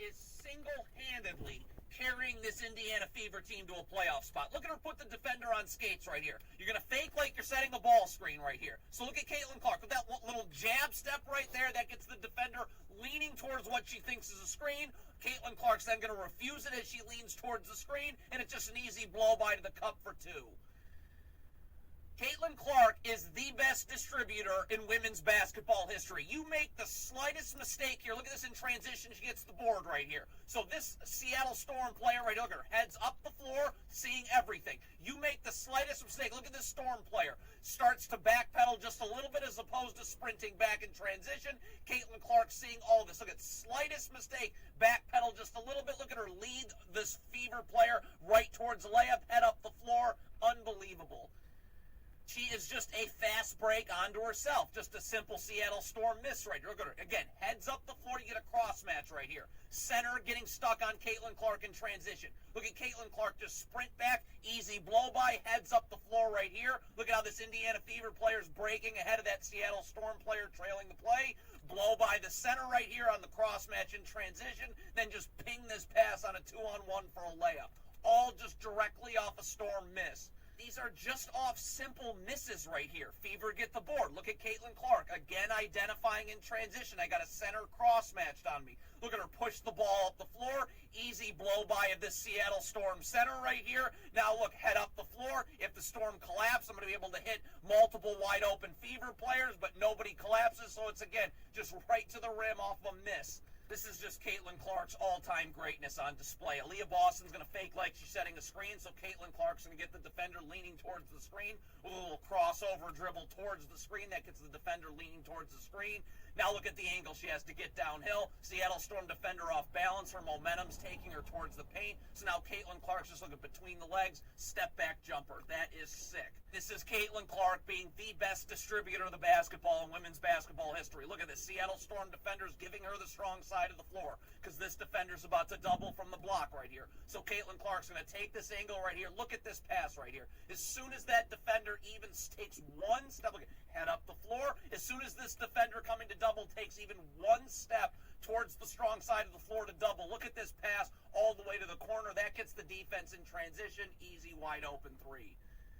is single-handedly carrying this Indiana Fever team to a playoff spot. Look at her put the defender on skates right here. You're going to fake like you're setting a ball screen right here. So look at Caitlin Clark with that little jab step right there. That gets the defender leaning towards what she thinks is a screen. Caitlin Clark's then going to refuse it as she leans towards the screen, and it's just an easy blow-by to the cup for two. Caitlin Clark is the best distributor in women's basketball history. You make the slightest mistake here. Look at this in transition. She gets the board right here. So this Seattle Storm player right here, look at her, heads up the floor, seeing everything. You make the slightest mistake. Look at this Storm player. Starts to backpedal just a little bit as opposed to sprinting back in transition. Caitlin Clark seeing all this. Look at slightest mistake. Backpedal just a little bit. Look at her lead this Fever player right towards the layup. Head up the floor. Unbelievable. She is just a fast break onto herself. Just a simple Seattle Storm miss right here. Look at her. Again, heads up the floor. You get a cross match right here. Center getting stuck on Caitlin Clark in transition. Look at Caitlin Clark just sprint back. Easy blow by. Heads up the floor right here. Look at how this Indiana Fever player is breaking ahead of that Seattle Storm player trailing the play. Blow by the center right here on the cross match in transition. Then just ping this pass on a 2-on-1 for a layup. All just directly off a Storm miss. These are just off simple misses right here. Fever get the board. Look at Caitlin Clark. Again, identifying in transition. I got a center cross matched on me. Look at her push the ball up the floor. Easy blow by of this Seattle Storm center right here. Now look, head up the floor. If the Storm collapse, I'm going to be able to hit multiple wide open Fever players, but nobody collapses. So it's, again, just right to the rim off a miss. This is just Caitlin Clark's all-time greatness on display. Aaliyah Boston's going to fake like she's setting a screen, so Caitlin Clark's going to get the defender leaning towards the screen with a little crossover dribble towards the screen. That gets the defender leaning towards the screen. Now look at the angle she has to get downhill. Seattle Storm defender off balance. Her momentum's taking her towards the paint. So now Caitlin Clark's just looking between the legs. Step back jumper. That is sick. This is Caitlin Clark being the best distributor of the basketball in women's basketball history. Look at this. Seattle Storm defenders giving her the strong side of the floor because this defender's about to double from the block right here. So Caitlin Clark's going to take this angle right here. Look at this pass right here. As soon as that defender even takes one step, look at head up the floor. As soon as this defender coming to double takes even one step towards the strong side of the floor to double, look at this pass all the way to the corner. That gets the defense in transition. Easy, wide open three.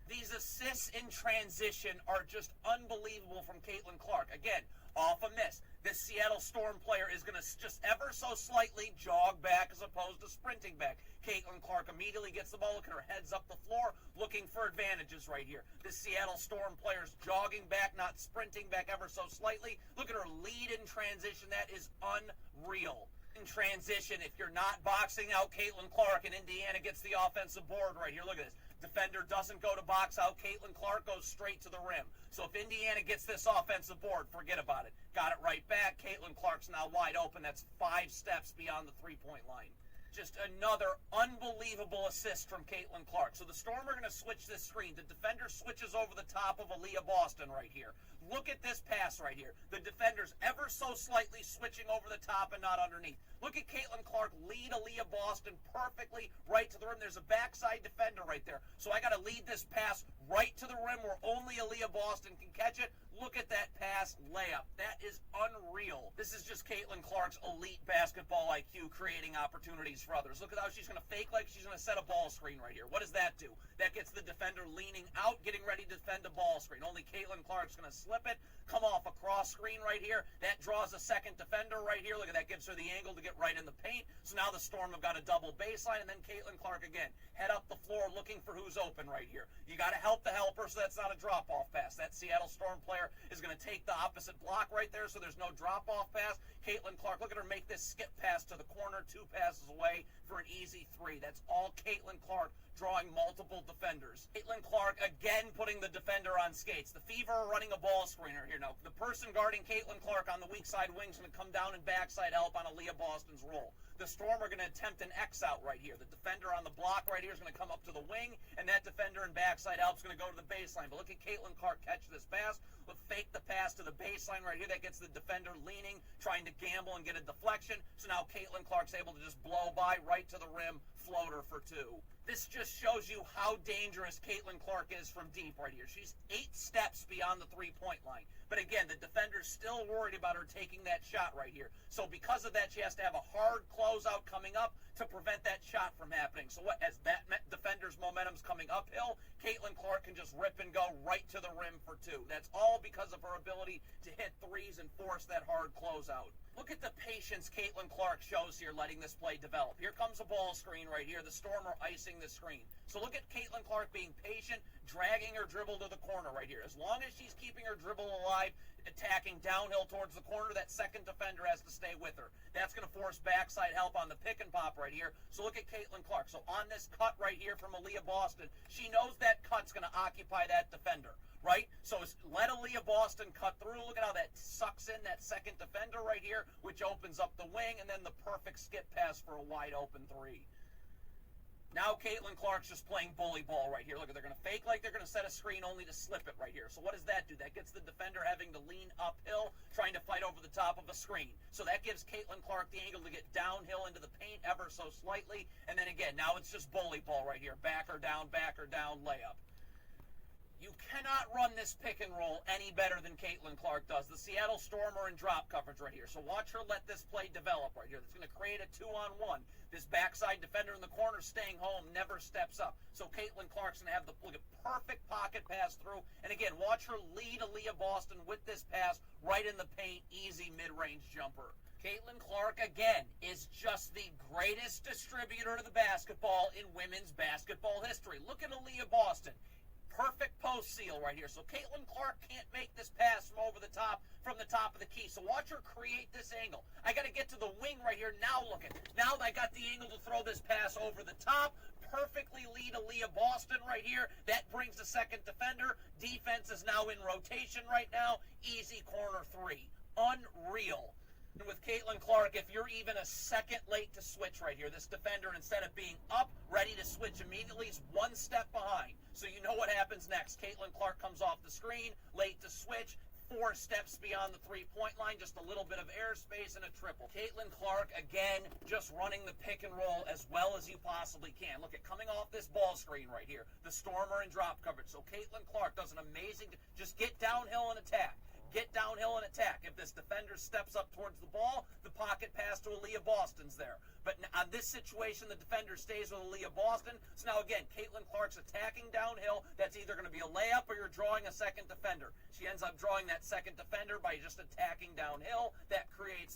These assists in transition are just unbelievable from Caitlin Clark. Again, off a miss. This Seattle Storm player is going to just ever so slightly jog back as opposed to sprinting back. Caitlin Clark immediately gets the ball. Look at her, heads up the floor, looking for advantages right here. This Seattle Storm player is jogging back, not sprinting back ever so slightly. Look at her lead in transition. That is unreal. In transition, if you're not boxing out Caitlin Clark, and Indiana gets the offensive board right here. Look at this. Defender doesn't go to box out. Caitlin Clark goes straight to the rim. So if Indiana gets this offensive board, forget about it. Got it right back. Caitlin Clark's now wide open. That's 5 steps beyond the three-point line. Just another unbelievable assist from Caitlin Clark. So the Storm are going to switch this screen. The defender switches over the top of Aaliyah Boston right here. Look at this pass right here. The defender's ever so slightly switching over the top and not underneath. Look at Caitlin Clark lead Aaliyah Boston perfectly right to the rim. There's a backside defender right there. So I got to lead this pass right to the rim where only Aaliyah Boston can catch it. Look at that pass layup. That is unreal. This is just Caitlin Clark's elite basketball IQ creating opportunities for others. Look at how she's going to fake like she's going to set a ball screen right here. What does that do? That gets the defender leaning out, getting ready to defend a ball screen. Only Caitlin Clark's going to slip it, come off a cross screen right here. That draws a second defender right here. Look at that, gives her the angle to get right in the paint. So now the Storm have got a double baseline, and then Caitlin Clark again. Head up the floor looking for who's open right here. You got to help the helper so that's not a drop-off pass. That Seattle Storm player is going to take the opposite block right there so there's no drop-off pass. Caitlin Clark, look at her make this skip pass to the corner, 2 passes away for an easy 3. That's all Caitlin Clark drawing multiple defenders. Caitlin Clark again putting the defender on skates. The Fever are running a ball screener here. Now, the person guarding Caitlin Clark on the weak side wing is going to come down and backside help on Aaliyah Boston's roll. The Storm are going to attempt an X out right here. The defender on the block right here is going to come up to the wing, and that defender in backside help is going to go to the baseline. But look at Caitlin Clark catch this pass. Look, fake the pass to the baseline right here. That gets the defender leaning, trying to gamble and get a deflection. So now Caitlin Clark's able to just blow by right to the rim, floater for 2. This just shows you how dangerous Caitlin Clark is from deep right here. She's 8 steps beyond the three-point line. But again, the defender's still worried about her taking that shot right here. So because of that, she has to have a hard closeout coming up to prevent that shot from happening. So what, as that defender's momentum's coming uphill, Caitlin Clark can just rip and go right to the rim for two. That's all because of her ability to hit threes and force that hard closeout. Look at the patience Caitlin Clark shows here letting this play develop. Here comes a ball screen right here. The Storm are icing the screen. So look at Caitlin Clark being patient, dragging her dribble to the corner right here. As long as she's keeping her dribble alive, attacking downhill towards the corner, that second defender has to stay with her. That's going to force backside help on the pick and pop right here. So look at Caitlin Clark. So on this cut right here from Aaliyah Boston, she knows that cut's going to occupy that defender, right? So let Aaliyah Boston cut through. Look at how that sucks in that second defender right here, which opens up the wing, and then the perfect skip pass for a wide open three. Now Caitlin Clark's just playing bully ball right here. Look, they're going to fake like they're going to set a screen only to slip it right here. So what does that do? That gets the defender having to lean uphill, trying to fight over the top of a screen. So that gives Caitlin Clark the angle to get downhill into the paint ever so slightly. And then again, now it's just bully ball right here. Back her down, layup. You cannot run this pick and roll any better than Caitlin Clark does. The Seattle Storm are in drop coverage right here. So watch her let this play develop right here. That's going to create a 2-on-1. This backside defender in the corner staying home never steps up. So Caitlin Clark's going to have the perfect pocket pass through. And again, watch her lead Aaliyah Boston with this pass right in the paint. Easy mid-range jumper. Caitlin Clark, again, is just the greatest distributor of the basketball in women's basketball history. Look at Aaliyah Boston. Perfect post seal right here. So Caitlin Clark can't make this pass from over the top, from the top of the key. So watch her create this angle. I got to get to the wing right here. Now look at, now I got the angle to throw this pass over the top. Perfectly lead Aaliyah Boston right here. That brings the second defender. Defense is now in rotation right now. Easy corner three. Unreal. And with Caitlin Clark, if you're even a second late to switch right here, this defender, instead of being up, ready to switch immediately, is one step behind. So you know what happens next. Caitlin Clark comes off the screen, late to switch, 4 steps beyond the three-point line, just a little bit of airspace and a triple. Caitlin Clark, again, just running the pick and roll as well as you possibly can. Look at coming off this ball screen right here. The Storm are in drop coverage. So Caitlin Clark does an amazing, just get downhill and attack. Get downhill and attack. If this defender steps up towards the ball, the pocket pass to Aaliyah Boston's there. But on this situation, the defender stays with Aaliyah Boston. So now again, Caitlin Clark's attacking downhill. That's either going to be a layup or you're drawing a second defender. She ends up drawing that second defender by just attacking downhill. That creates